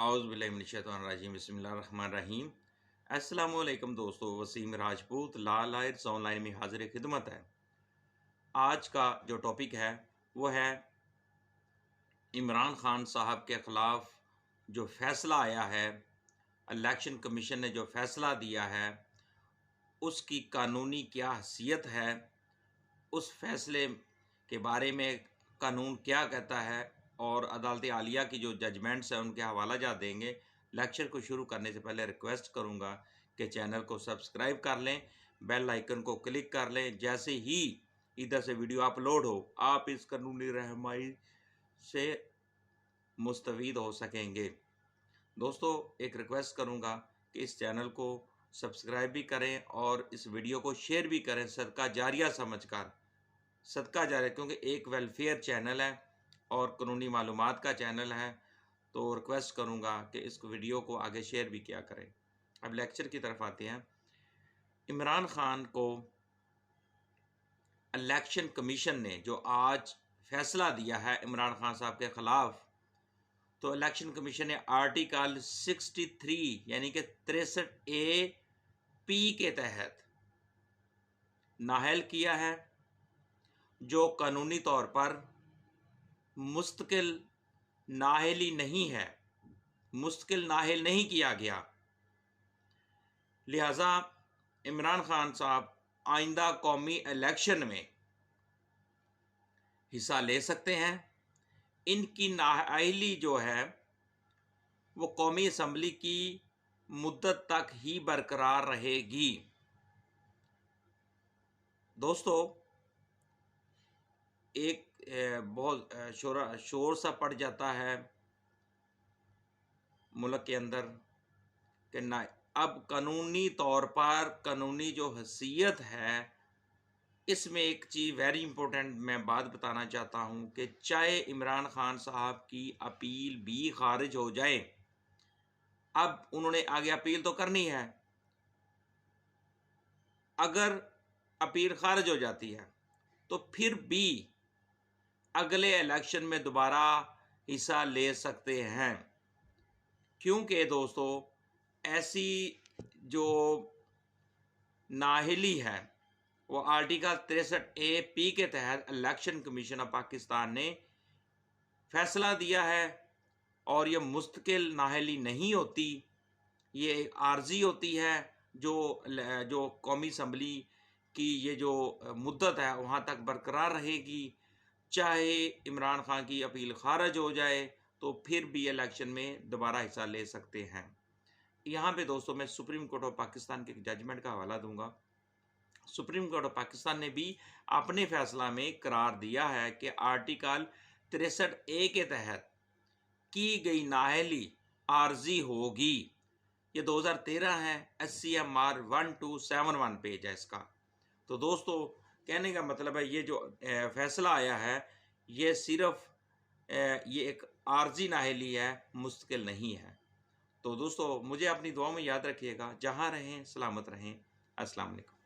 औज़ बिल्लाहि मिनश्शैतानिर्रजीम बिस्मिल्लाहिर्रहमानिर्रहीम। अस्सलामु अलैकुम दोस्तों, वसीम राजपूत लाल लाइट्स ऑनलाइन में हाजिर खिदमत है। आज का जो टॉपिक है वो है इमरान खान साहब के ख़िलाफ़ जो फ़ैसला आया है, इलेक्शन कमीशन ने जो फ़ैसला दिया है उसकी कानूनी क्या हैसियत है, उस फ़ैसले के बारे में कानून क्या कहता है और अदालत आलिया की जो जजमेंट्स हैं उनके हवाला जात देंगे। लेक्चर को शुरू करने से पहले रिक्वेस्ट करूंगा कि चैनल को सब्सक्राइब कर लें, बेल आइकन को क्लिक कर लें। जैसे ही इधर से वीडियो अपलोड हो आप इस कानूनी रहनुमाई से मुस्तफ़ीद हो सकेंगे। दोस्तों, एक रिक्वेस्ट करूंगा कि इस चैनल को सब्सक्राइब भी करें और इस वीडियो को शेयर भी करें, सदका जारिया समझकर। सदका जारिया क्योंकि एक वेलफेयर चैनल है और कानूनी मालूमात का चैनल है, तो रिक्वेस्ट करूंगा कि इस वीडियो को आगे शेयर भी किया करें। अब लेक्चर की तरफ आते हैं। इमरान खान को इलेक्शन कमीशन ने जो आज फैसला दिया है इमरान खान साहब के ख़िलाफ़, तो इलेक्शन कमीशन ने आर्टिकल 63 यानी कि 63A(P) के तहत नाअहल किया है, जो कानूनी तौर पर मुस्तकिल नाअहली नहीं है, मुस्तकिल नाअहल नहीं किया गया। लिहाजा इमरान खान साहब आइंदा कौमी इलेक्शन में हिस्सा ले सकते हैं। इनकी नाअहली जो है वो कौमी असम्बली की मुद्दत तक ही बरकरार रहेगी। दोस्तों, एक बहुत शोर सा पड़ जाता है मुल्क के अंदर कि ना अब कानूनी तौर पर कानूनी जो हैसियत है, इसमें एक चीज़ वेरी इंपॉर्टेंट मैं बात बताना चाहता हूं कि चाहे इमरान खान साहब की अपील भी खारिज हो जाए, अब उन्होंने आगे अपील तो करनी है, अगर अपील खारिज हो जाती है तो फिर भी अगले इलेक्शन में दोबारा हिस्सा ले सकते हैं। क्योंकि दोस्तों, ऐसी जो नाअहली है वो आर्टिकल 63A(P) के तहत इलेक्शन कमीशन ऑफ पाकिस्तान ने फैसला दिया है और ये मुस्तकिल नाअहली नहीं होती, ये एक आर्जी होती है जो कौमी असम्बली की ये जो मुद्दत है वहाँ तक बरकरार रहेगी। चाहे इमरान खान की अपील खारिज हो जाए तो फिर भी इलेक्शन में दोबारा हिस्सा ले सकते हैं। यहाँ पे दोस्तों मैं सुप्रीम कोर्ट ऑफ पाकिस्तान के जजमेंट का हवाला दूंगा। सुप्रीम कोर्ट ऑफ पाकिस्तान ने भी अपने फैसला में करार दिया है कि आर्टिकल 63A के तहत की गई नाअहली आर्जी होगी। ये 2013 है, SCMR 1271 पेज है इसका। तो दोस्तों, कहने का मतलब है ये जो फैसला आया है ये सिर्फ ये एक आर्जी नाअहली है, मुस्तकिल नहीं है। तो दोस्तों, मुझे अपनी दुआ में याद रखिएगा। जहाँ रहें सलामत रहें। अस्सलाम वालेकुम।